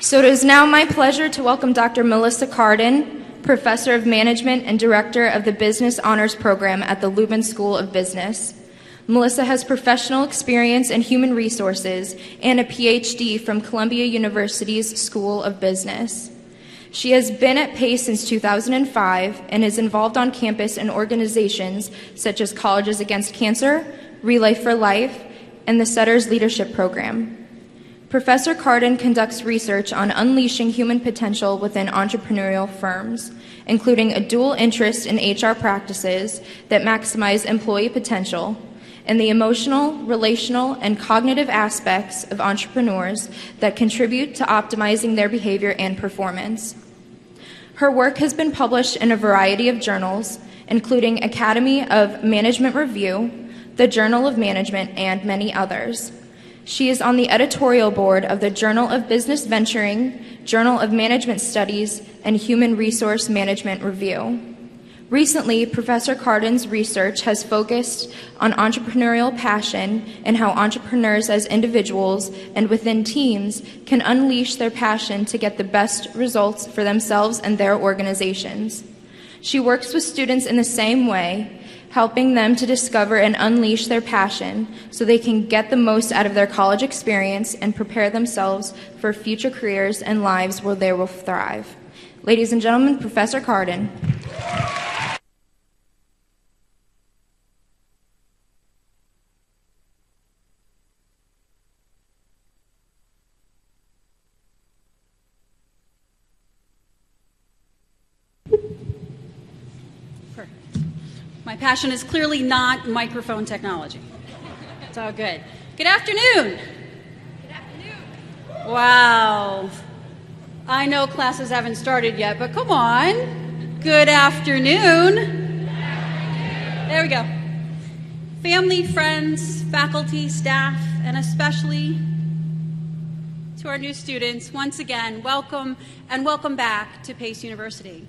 So it is now my pleasure to welcome Dr. Melissa Cardon, Professor of Management and Director of the Business Honors Program at the Lubin School of Business. Melissa has professional experience in human resources and a PhD from Columbia University's School of Business. She has been at Pace since 2005 and is involved on campus in organizations such as Colleges Against Cancer, Relay for Life, and the Setters Leadership Program. Professor Cardon conducts research on unleashing human potential within entrepreneurial firms, including a dual interest in HR practices that maximize employee potential, and the emotional, relational, and cognitive aspects of entrepreneurs that contribute to optimizing their behavior and performance. Her work has been published in a variety of journals, including Academy of Management Review, the Journal of Management, and many others. She is on the editorial board of the Journal of Business Venturing, Journal of Management Studies, and Human Resource Management Review. Recently, Professor Cardon's research has focused on entrepreneurial passion and how entrepreneurs as individuals and within teams can unleash their passion to get the best results for themselves and their organizations. She works with students in the same way, helping them to discover and unleash their passion so they can get the most out of their college experience and prepare themselves for future careers and lives where they will thrive. Ladies and gentlemen, Professor Cardon. My passion is clearly not microphone technology. It's all good. Good afternoon. Good afternoon. Wow. I know classes haven't started yet, but come on. Good afternoon. Good afternoon. There we go. Family, friends, faculty, staff, and especially to our new students, once again, welcome and welcome back to Pace University.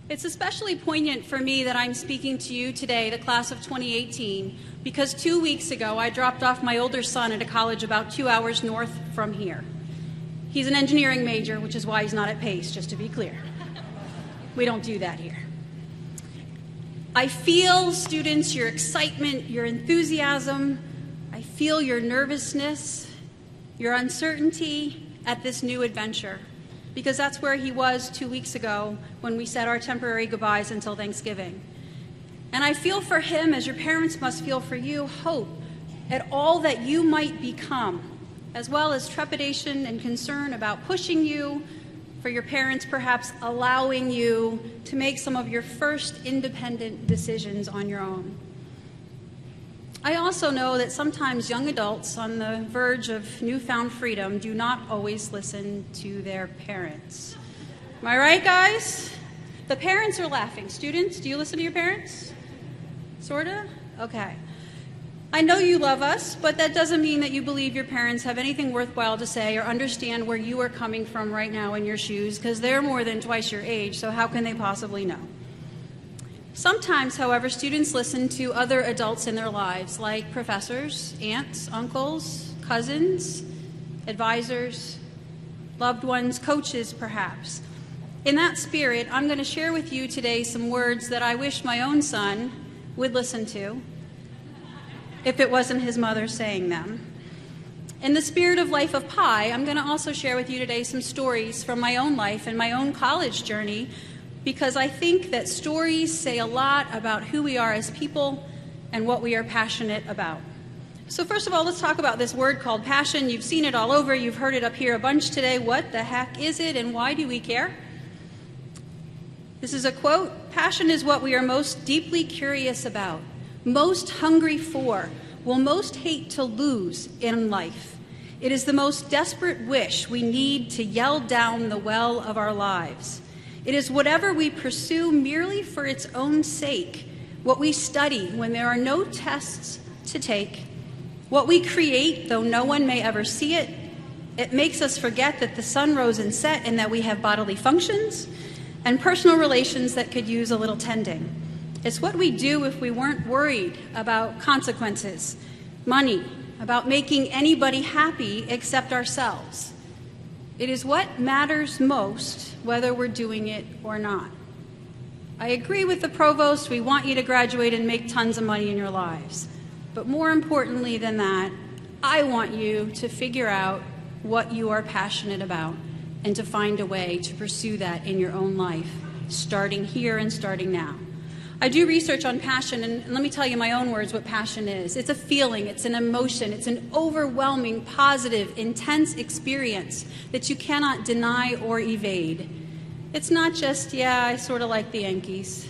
It's especially poignant for me that I'm speaking to you today, the class of 2018, because 2 weeks ago I dropped off my older son at a college about 2 hours north from here. He's an engineering major, which is why he's not at Pace, just to be clear. We don't do that here. I feel, students, your excitement, your enthusiasm. I feel your nervousness, your uncertainty at this new adventure, because that's where he was 2 weeks ago when we said our temporary goodbyes until Thanksgiving. And I feel for him, as your parents must feel for you, hope at all that you might become, as well as trepidation and concern about pushing you, for your parents perhaps allowing you to make some of your first independent decisions on your own. I also know that sometimes young adults on the verge of newfound freedom do not always listen to their parents. Am I right, guys? The parents are laughing. Students, do you listen to your parents? Sorta? Okay. I know you love us, but that doesn't mean that you believe your parents have anything worthwhile to say or understand where you are coming from right now in your shoes, because they're more than twice your age, so how can they possibly know? Sometimes, however, students listen to other adults in their lives, like professors, aunts, uncles, cousins, advisors, loved ones, coaches, perhaps. In that spirit, I'm going to share with you today some words that I wish my own son would listen to, if it wasn't his mother saying them. In the spirit of Life of Pi, I'm going to also share with you today some stories from my own life and my own college journey, because I think that stories say a lot about who we are as people and what we are passionate about. So first of all, let's talk about this word called passion. You've seen it all over. You've heard it up here a bunch today. What the heck is it, and why do we care? This is a quote. Passion is what we are most deeply curious about, most hungry for, will most hate to lose in life. It is the most desperate wish we need to yell down the well of our lives. It is whatever we pursue merely for its own sake, what we study when there are no tests to take, what we create though no one may ever see it. It makes us forget that the sun rose and set and that we have bodily functions and personal relations that could use a little tending. It's what we do if we weren't worried about consequences, money, about making anybody happy except ourselves. It is what matters most, whether we're doing it or not. I agree with the provost, we want you to graduate and make tons of money in your lives. But more importantly than that, I want you to figure out what you are passionate about and to find a way to pursue that in your own life, starting here and starting now. I do research on passion, and let me tell you in my own words what passion is. It's a feeling, it's an emotion, it's an overwhelming, positive, intense experience that you cannot deny or evade. It's not just, yeah, I sort of like the Yankees.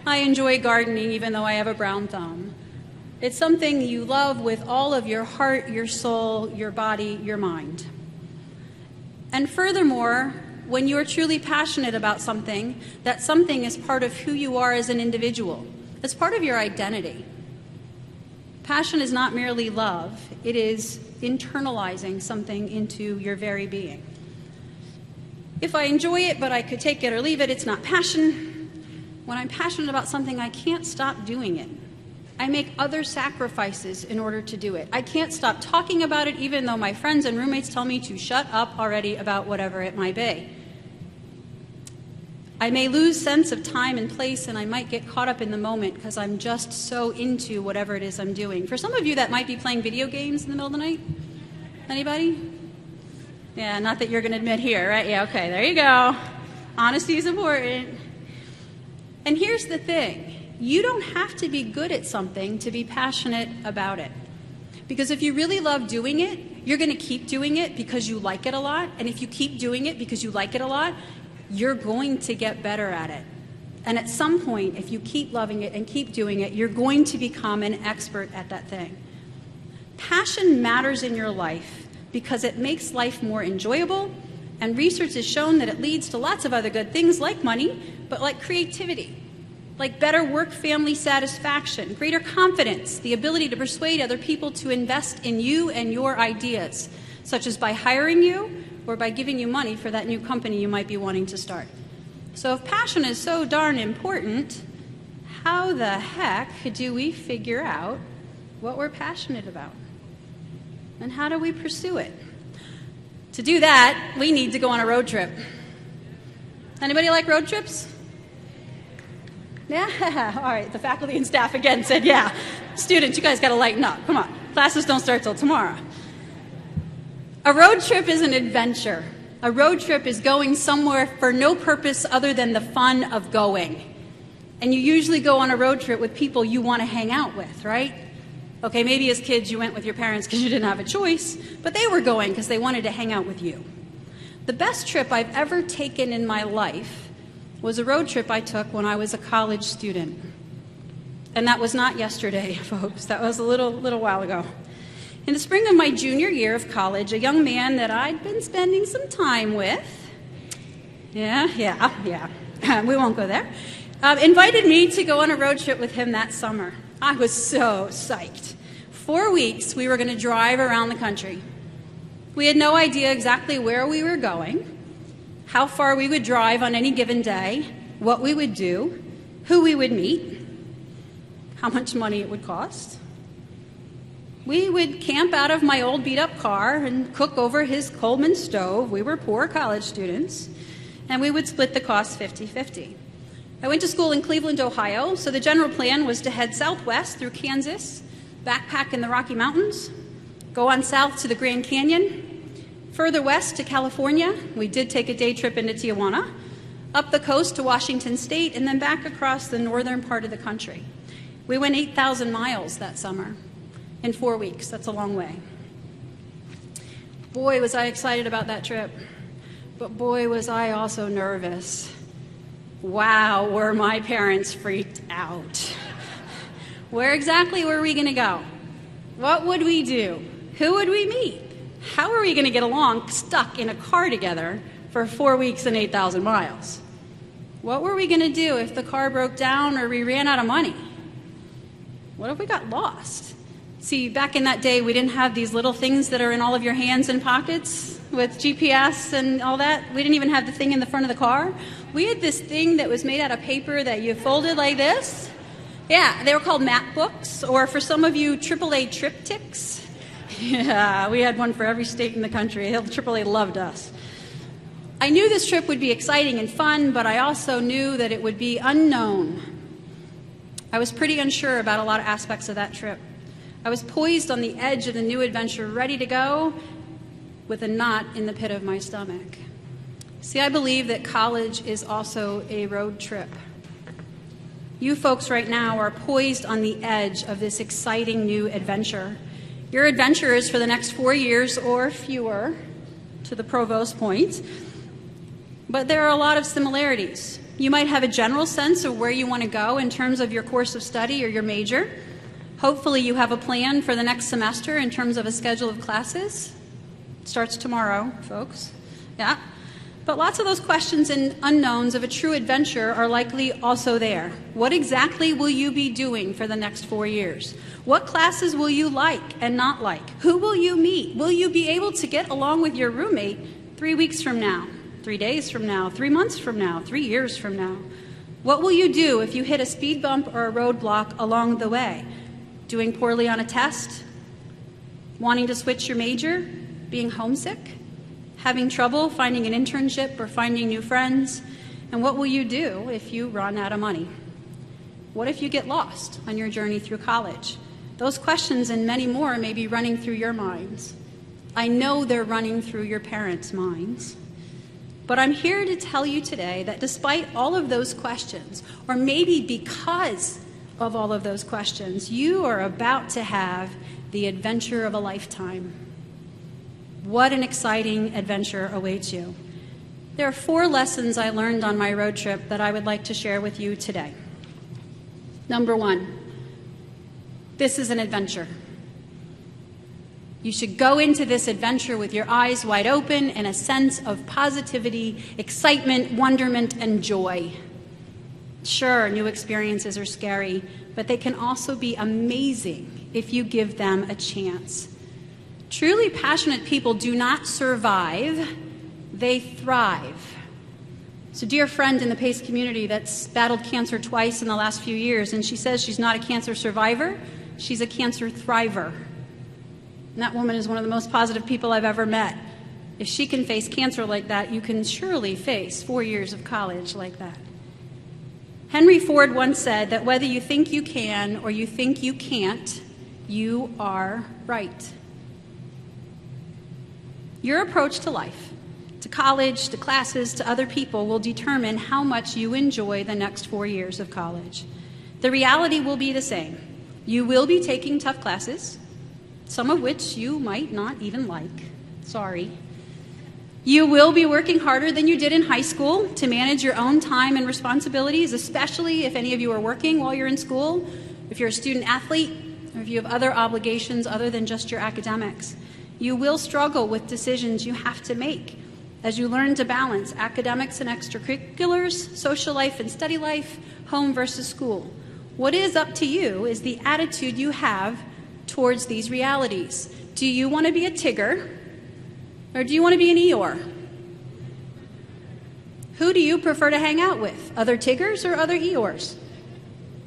I enjoy gardening even though I have a brown thumb. It's something you love with all of your heart, your soul, your body, your mind. And furthermore, when you're truly passionate about something, that something is part of who you are as an individual. It's part of your identity. Passion is not merely love. It is internalizing something into your very being. If I enjoy it, but I could take it or leave it, it's not passion. When I'm passionate about something, I can't stop doing it. I make other sacrifices in order to do it. I can't stop talking about it even though my friends and roommates tell me to shut up already about whatever it might be. I may lose sense of time and place, and I might get caught up in the moment because I'm just so into whatever it is I'm doing. For some of you that might be playing video games in the middle of the night. Anybody? Yeah, not that you're going to admit here, right? Yeah, okay, there you go. Honesty is important. And here's the thing. You don't have to be good at something to be passionate about it. Because if you really love doing it, you're going to keep doing it because you like it a lot. And if you keep doing it because you like it a lot, you're going to get better at it. And at some point, if you keep loving it and keep doing it, you're going to become an expert at that thing. Passion matters in your life because it makes life more enjoyable, and research has shown that it leads to lots of other good things like money, but like creativity, like better work-family satisfaction, greater confidence, the ability to persuade other people to invest in you and your ideas, such as by hiring you or by giving you money for that new company you might be wanting to start. So if passion is so darn important, how the heck do we figure out what we're passionate about? And how do we pursue it? To do that, we need to go on a road trip. Anybody like road trips? Yeah, all right, the faculty and staff again said yeah. Students, you guys got to lighten up. Come on, classes don't start till tomorrow. A road trip is an adventure. A road trip is going somewhere for no purpose other than the fun of going. And you usually go on a road trip with people you want to hang out with, right? Okay, maybe as kids you went with your parents because you didn't have a choice, but they were going because they wanted to hang out with you. The best trip I've ever taken in my life was a road trip I took when I was a college student. And that was not yesterday, folks. That was a little while ago. In the spring of my junior year of college, a young man that I'd been spending some time with, we won't go there, invited me to go on a road trip with him that summer. I was so psyched. 4 weeks, we were going to drive around the country. We had no idea exactly where we were going, how far we would drive on any given day, what we would do, who we would meet, how much money it would cost. We would camp out of my old beat-up car and cook over his Coleman stove. We were poor college students, and we would split the cost 50-50. I went to school in Cleveland, Ohio, so the general plan was to head southwest through Kansas, backpack in the Rocky Mountains, go on south to the Grand Canyon, further west to California. We did take a day trip into Tijuana, up the coast to Washington State, and then back across the northern part of the country. We went 8,000 miles that summer in 4 weeks. That's a long way. Boy, was I excited about that trip, but boy, was I also nervous. Wow, were my parents freaked out. Where exactly were we going to go? What would we do? Who would we meet? How are we going to get along stuck in a car together for 4 weeks and 8,000 miles? What were we going to do if the car broke down or we ran out of money? What if we got lost? See, back in that day, we didn't have these little things that are in all of your hands and pockets with GPS and all that. We didn't even have the thing in the front of the car. We had this thing that was made out of paper that you folded like this. Yeah, they were called map books, or for some of you, AAA triptychs. Yeah, we had one for every state in the country. AAA loved us. I knew this trip would be exciting and fun, but I also knew that it would be unknown. I was pretty unsure about a lot of aspects of that trip. I was poised on the edge of the new adventure, ready to go, with a knot in the pit of my stomach. See, I believe that college is also a road trip. You folks right now are poised on the edge of this exciting new adventure. Your adventure is for the next 4 years or fewer, to the provost point, but there are a lot of similarities. You might have a general sense of where you want to go in terms of your course of study or your major. Hopefully you have a plan for the next semester in terms of a schedule of classes. It starts tomorrow, folks. Yeah. But lots of those questions and unknowns of a true adventure are likely also there. What exactly will you be doing for the next 4 years? What classes will you like and not like? Who will you meet? Will you be able to get along with your roommate 3 weeks from now, 3 days from now, 3 months from now, 3 years from now? What will you do if you hit a speed bump or a roadblock along the way? Doing poorly on a test? Wanting to switch your major? Being homesick? Having trouble finding an internship or finding new friends? And what will you do if you run out of money? What if you get lost on your journey through college? Those questions and many more may be running through your minds. I know they're running through your parents' minds. But I'm here to tell you today that despite all of those questions, or maybe because of all of those questions, you are about to have the adventure of a lifetime. What an exciting adventure awaits you. There are 4 lessons I learned on my road trip that I would like to share with you today. Number 1, this is an adventure. You should go into this adventure with your eyes wide open and a sense of positivity, excitement, wonderment, and joy. Sure, new experiences are scary, but they can also be amazing if you give them a chance. Truly passionate people do not survive, they thrive. So, dear friend in the PACE community that's battled cancer twice in the last few years, and she says she's not a cancer survivor, she's a cancer thriver. And that woman is one of the most positive people I've ever met. If she can face cancer like that, you can surely face 4 years of college like that. Henry Ford once said that whether you think you can or you think you can't, you are right. Your approach to life, to college, to classes, to other people will determine how much you enjoy the next 4 years of college. The reality will be the same. You will be taking tough classes, some of which you might not even like. Sorry. You will be working harder than you did in high school to manage your own time and responsibilities, especially if any of you are working while you're in school, if you're a student athlete, or if you have other obligations other than just your academics. You will struggle with decisions you have to make as you learn to balance academics and extracurriculars, social life and study life, home versus school. What is up to you is the attitude you have towards these realities. Do you want to be a Tigger, or do you want to be an Eeyore? Who do you prefer to hang out with, other Tiggers or other Eeyores?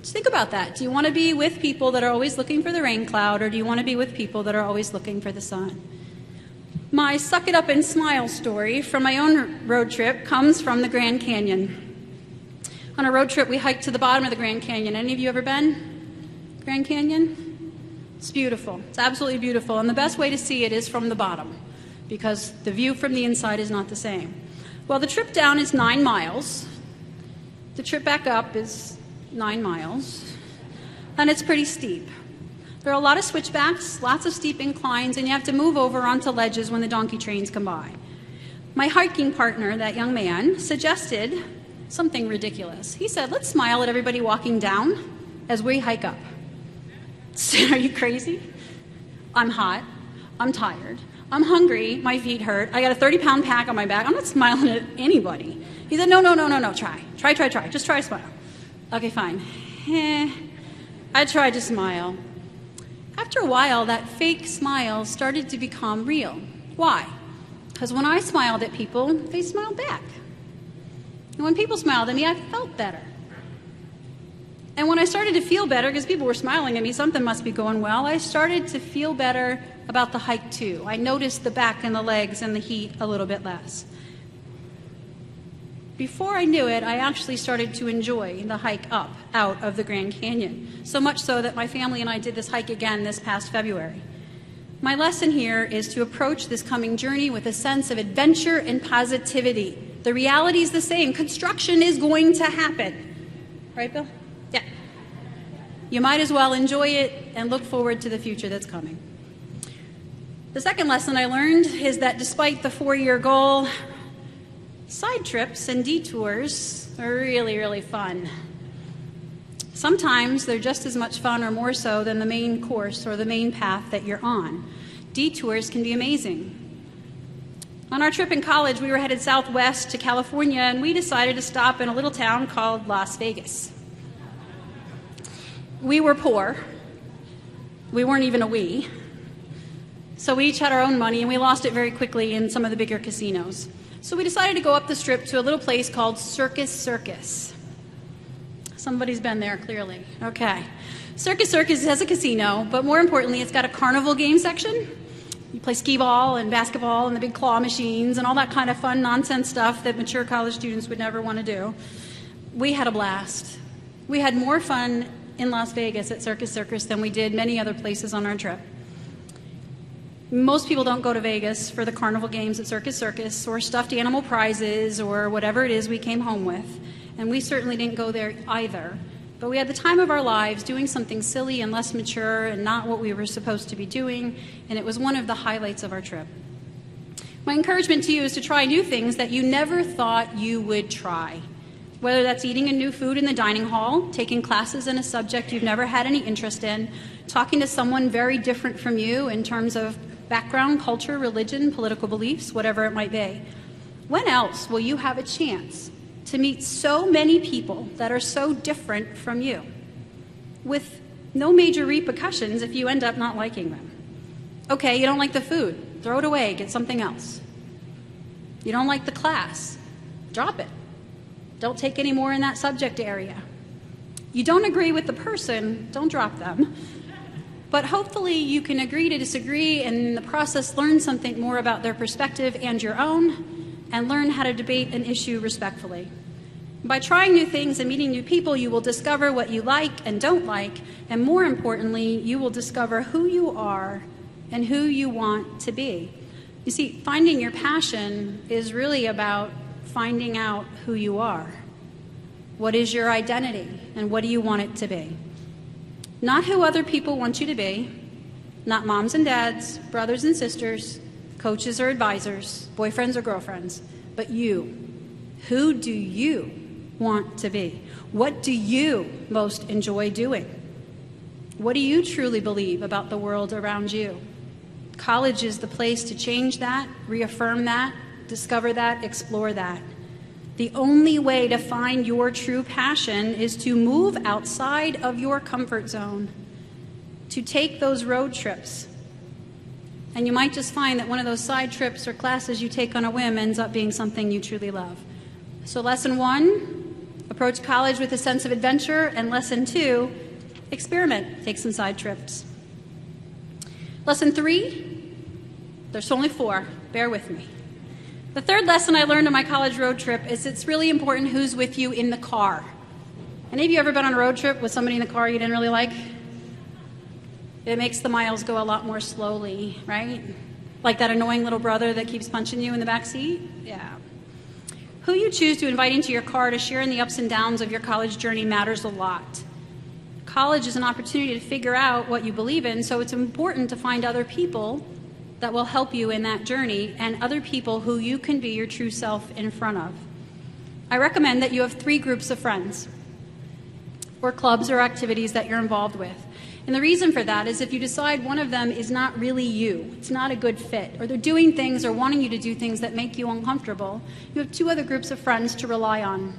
Just think about that. Do you want to be with people that are always looking for the rain cloud, or do you want to be with people that are always looking for the sun? My suck it up and smile story from my own road trip comes from the Grand Canyon. On a road trip, we hiked to the bottom of the Grand Canyon. Any of you ever been? Grand Canyon? It's beautiful. It's absolutely beautiful. And the best way to see it is from the bottom, because the view from the inside is not the same. Well, the trip down is 9 miles. The trip back up is 9 miles. And it's pretty steep. There are a lot of switchbacks, lots of steep inclines, and you have to move over onto ledges when the donkey trains come by. My hiking partner, that young man, suggested something ridiculous. He said, let's smile at everybody walking down as we hike up. Are you crazy? I'm hot. I'm tired. I'm hungry. My feet hurt. I got a 30-pound pack on my back. I'm not smiling at anybody. He said, no. Try. Just try to smile. Okay, fine. I tried to smile. After a while, that fake smile started to become real. Why? Because when I smiled at people, they smiled back. And when people smiled at me, I felt better. And when I started to feel better, because people were smiling at me, something must be going well, I started to feel better about the hike too. I noticed the back and the legs and the heat a little bit less. Before I knew it, I actually started to enjoy the hike up out of the Grand Canyon, so much so that my family and I did this hike again this past February. My lesson here is to approach this coming journey with a sense of adventure and positivity. The reality is the same. Construction is going to happen. Right, Bill? Yeah. You might as well enjoy it and look forward to the future that's coming. The second lesson I learned is that despite the 4-year goal, side trips and detours are really, really fun. Sometimes they're just as much fun or more so than the main course or the main path that you're on. Detours can be amazing. On our trip in college, we were headed southwest to California, and we decided to stop in a little town called Las Vegas. We were poor. We weren't even a we. So we each had our own money, and we lost it very quickly in some of the bigger casinos. So we decided to go up the strip to a little place called Circus. Somebody's been there, clearly. Okay. Circus has a casino, but more importantly, it's got a carnival game section. You play skee ball and basketball and the big claw machines and all that kind of fun nonsense stuff that mature college students would never want to do. We had a blast. We had more fun in Las Vegas at Circus than we did many other places on our trip. Most people don't go to Vegas for the carnival games at Circus or stuffed animal prizes or whatever it is we came home with. And we certainly didn't go there either. But we had the time of our lives doing something silly and less mature and not what we were supposed to be doing, and it was one of the highlights of our trip. My encouragement to you is to try new things that you never thought you would try. Whether that's eating a new food in the dining hall, taking classes in a subject you've never had any interest in, talking to someone very different from you in terms of background, culture, religion, political beliefs, whatever it might be. When else will you have a chance to meet so many people that are so different from you, with no major repercussions if you end up not liking them? Okay, you don't like the food, throw it away, get something else. You don't like the class, drop it. Don't take any more in that subject area. You don't agree with the person, don't drop them. But hopefully you can agree to disagree and in the process learn something more about their perspective and your own, and learn how to debate an issue respectfully. By trying new things and meeting new people, you will discover what you like and don't like, and more importantly, you will discover who you are and who you want to be. You see, finding your passion is really about finding out who you are. What is your identity, and what do you want it to be? Not who other people want you to be, not moms and dads, brothers and sisters, coaches or advisors, boyfriends or girlfriends, but you. Who do you want to be? What do you most enjoy doing? What do you truly believe about the world around you? College is the place to change that, reaffirm that, discover that, explore that. The only way to find your true passion is to move outside of your comfort zone, to take those road trips. And you might just find that one of those side trips or classes you take on a whim ends up being something you truly love. So lesson 1, approach college with a sense of adventure, and lesson 2, experiment, take some side trips. Lesson 3, there's only 4, bear with me. The third lesson I learned on my college road trip is it's really important who's with you in the car. Any of you ever been on a road trip with somebody in the car you didn't really like? It makes the miles go a lot more slowly, right? Like that annoying little brother that keeps punching you in the back seat? Yeah. Who you choose to invite into your car to share in the ups and downs of your college journey matters a lot. College is an opportunity to figure out what you believe in, so it's important to find other people that will help you in that journey and other people who you can be your true self in front of. I recommend that you have 3 groups of friends or clubs or activities that you're involved with. And the reason for that is if you decide one of them is not really you, it's not a good fit, or they're doing things or wanting you to do things that make you uncomfortable, you have 2 other groups of friends to rely on.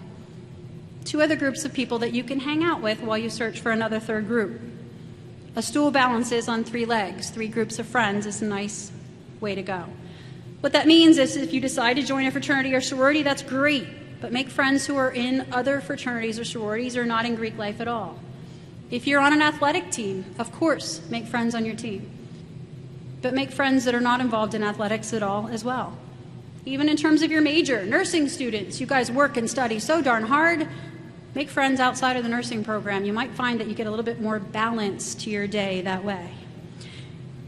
2 other groups of people that you can hang out with while you search for another 3rd group. A stool balances on 3 legs. 3 groups of friends is a nice way to go. What that means is if you decide to join a fraternity or sorority, that's great, but make friends who are in other fraternities or sororities or not in Greek life at all. If you're on an athletic team, of course, make friends on your team. But make friends that are not involved in athletics at all as well. Even in terms of your major, nursing students, you guys work and study so darn hard. Make friends outside of the nursing program. You might find that you get a little bit more balance to your day that way.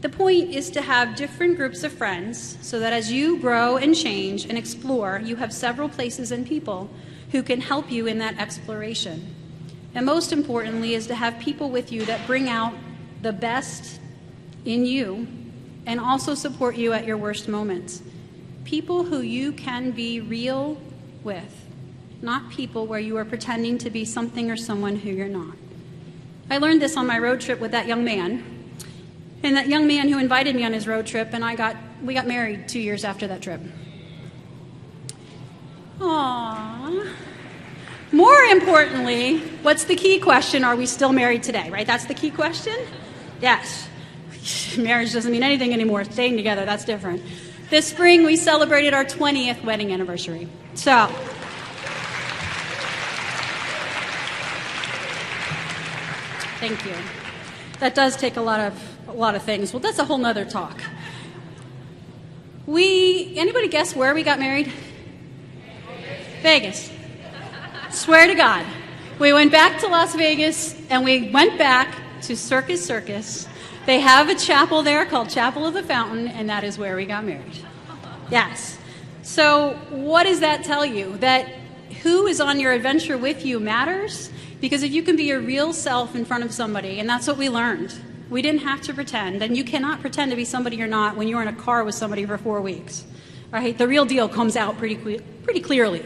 The point is to have different groups of friends so that as you grow and change and explore, you have several places and people who can help you in that exploration. And most importantly is to have people with you that bring out the best in you and also support you at your worst moments. People who you can be real with, not people where you are pretending to be something or someone who you're not. I learned this on my road trip with that young man. And that young man who invited me on his road trip, and we got married 2 years after that trip. Aww. More importantly, what's the key question? Are we still married today, right? That's the key question? Yes. Marriage doesn't mean anything anymore. Staying together, that's different. This spring, we celebrated our 20th wedding anniversary. So, thank you. That does take a lot of things. Well, that's a whole nother talk. Anybody guess where we got married? Vegas. Swear to God. We went back to Las Vegas, and we went back to Circus. They have a chapel there called Chapel of the Fountain, and that is where we got married. Yes. So what does that tell you? That who is on your adventure with you matters? Because if you can be your real self in front of somebody, and that's what we learned. We didn't have to pretend, and you cannot pretend to be somebody you're not when you're in a car with somebody for 4 weeks. Right? The real deal comes out pretty clearly.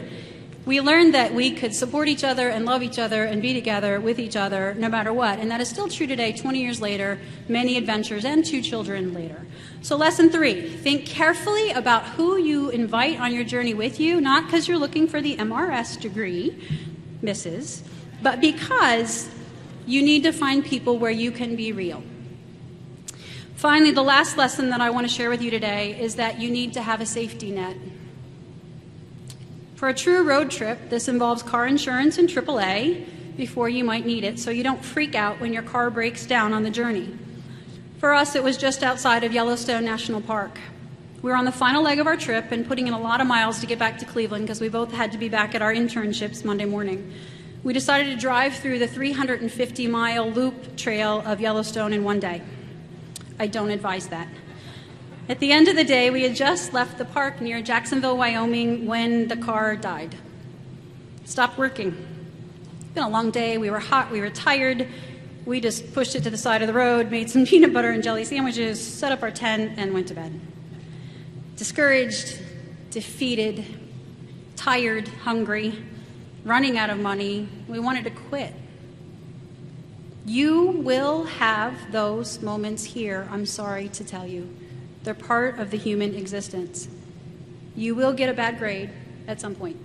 We learned that we could support each other and love each other and be together with each other no matter what, and that is still true today, 20 years later, many adventures, and 2 children later. So lesson 3, think carefully about who you invite on your journey with you, not because you're looking for the MRS degree, Mrs., but because you need to find people where you can be real. Finally, the last lesson that I want to share with you today is that you need to have a safety net. For a true road trip, this involves car insurance and AAA before you might need it, so you don't freak out when your car breaks down on the journey. For us, it was just outside of Yellowstone National Park. We were on the final leg of our trip and putting in a lot of miles to get back to Cleveland because we both had to be back at our internships Monday morning. We decided to drive through the 350-mile loop trail of Yellowstone in one day. I don't advise that. At the end of the day, we had just left the park near Jacksonville, Wyoming, when the car died. It stopped working. It's been a long day. We were hot. We were tired. We just pushed it to the side of the road, made some peanut butter and jelly sandwiches, set up our tent, and went to bed. Discouraged, defeated, tired, hungry, running out of money. We wanted to quit. You will have those moments here, I'm sorry to tell you. They're part of the human existence. You will get a bad grade at some point.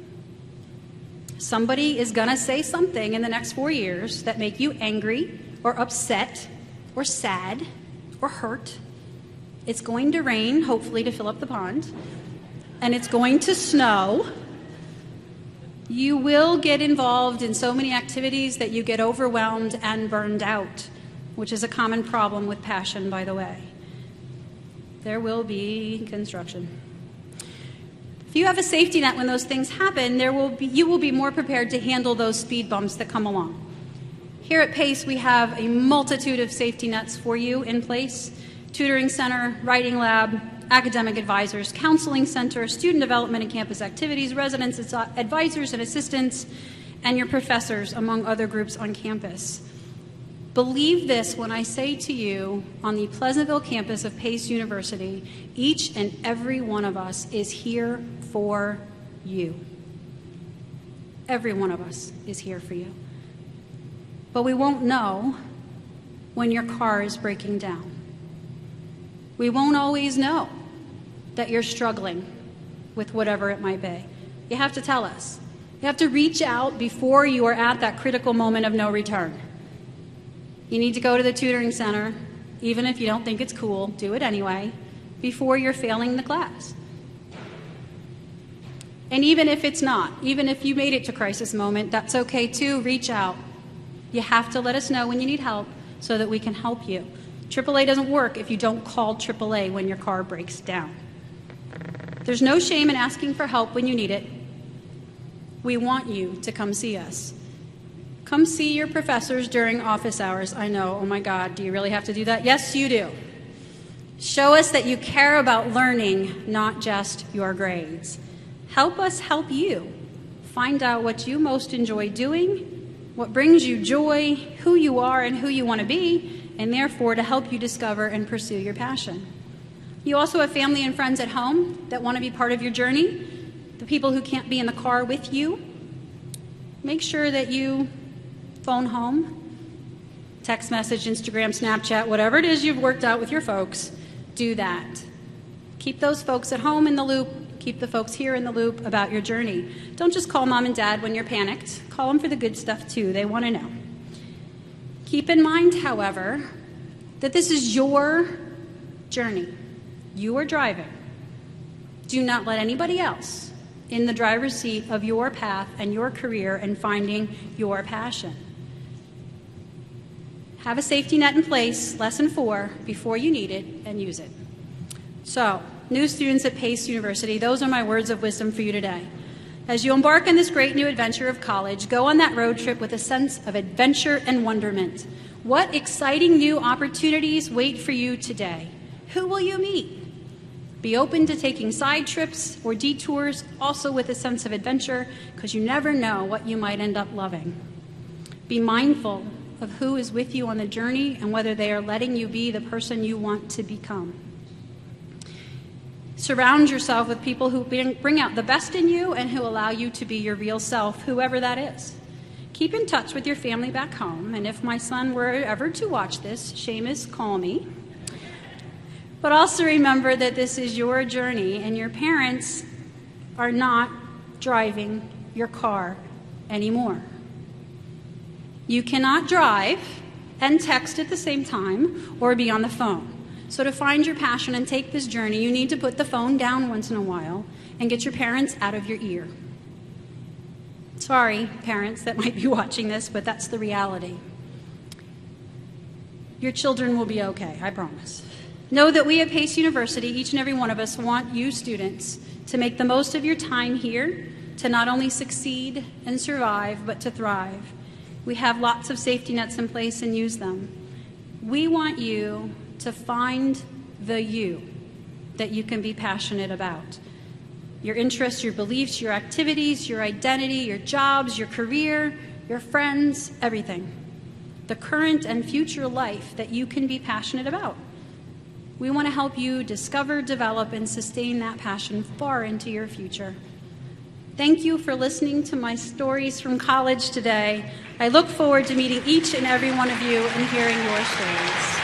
Somebody is going to say something in the next 4 years that make you angry or upset or sad or hurt. It's going to rain, hopefully to fill up the pond, and it's going to snow. You will get involved in so many activities that you get overwhelmed and burned out, which is a common problem with passion, by the way. There will be construction. If you have a safety net when those things happen, you will be more prepared to handle those speed bumps that come along. Here at PACE, we have a multitude of safety nets for you in place: tutoring center, writing lab, academic advisors, counseling center, student development and campus activities, residents, advisors and assistants, and your professors, among other groups on campus. Believe this when I say to you, on the Pleasantville campus of Pace University, each and every one of us is here for you. Every one of us is here for you. But we won't know when your car is breaking down. We won't always know that you're struggling with whatever it might be. You have to tell us. You have to reach out before you are at that critical moment of no return. You need to go to the tutoring center, even if you don't think it's cool, do it anyway, before you're failing the class. And even if it's not, even if you made it to crisis moment, that's okay too, reach out. You have to let us know when you need help so that we can help you. AAA doesn't work if you don't call AAA when your car breaks down. There's no shame in asking for help when you need it. We want you to come see us. Come see your professors during office hours. I know, oh my God, do you really have to do that? Yes, you do. Show us that you care about learning, not just your grades. Help us help you. Find out what you most enjoy doing, what brings you joy, who you are and who you want to be, and therefore to help you discover and pursue your passion. You also have family and friends at home that want to be part of your journey, the people who can't be in the car with you. Make sure that you phone home, text message, Instagram, Snapchat, whatever it is you've worked out with your folks, do that. Keep those folks at home in the loop. Keep the folks here in the loop about your journey. Don't just call mom and dad when you're panicked. Call them for the good stuff too. They want to know. Keep in mind, however, that this is your journey. You are driving. Do not let anybody else in the driver's seat of your path and your career and finding your passion. Have a safety net in place, lesson 4, before you need it, and use it. So, new students at Pace University, those are my words of wisdom for you today. As you embark on this great new adventure of college, go on that road trip with a sense of adventure and wonderment. What exciting new opportunities wait for you today? Who will you meet? Be open to taking side trips or detours, also with a sense of adventure, because you never know what you might end up loving. Be mindful of who is with you on the journey and whether they are letting you be the person you want to become. Surround yourself with people who bring out the best in you and who allow you to be your real self, whoever that is. Keep in touch with your family back home, and if my son were ever to watch this, Seamus, call me. But also remember that this is your journey, and your parents are not driving your car anymore. You cannot drive and text at the same time or be on the phone. So to find your passion and take this journey, you need to put the phone down once in a while and get your parents out of your ear. Sorry, parents that might be watching this, but that's the reality. Your children will be okay, I promise. Know that we at Pace University, each and every one of us, want you students to make the most of your time here, to not only succeed and survive, but to thrive. We have lots of safety nets in place and use them. We want you to find the you that you can be passionate about. Your interests, your beliefs, your activities, your identity, your jobs, your career, your friends, everything. The current and future life that you can be passionate about. We want to help you discover, develop, and sustain that passion far into your future. Thank you for listening to my stories from college today. I look forward to meeting each and every one of you and hearing your stories.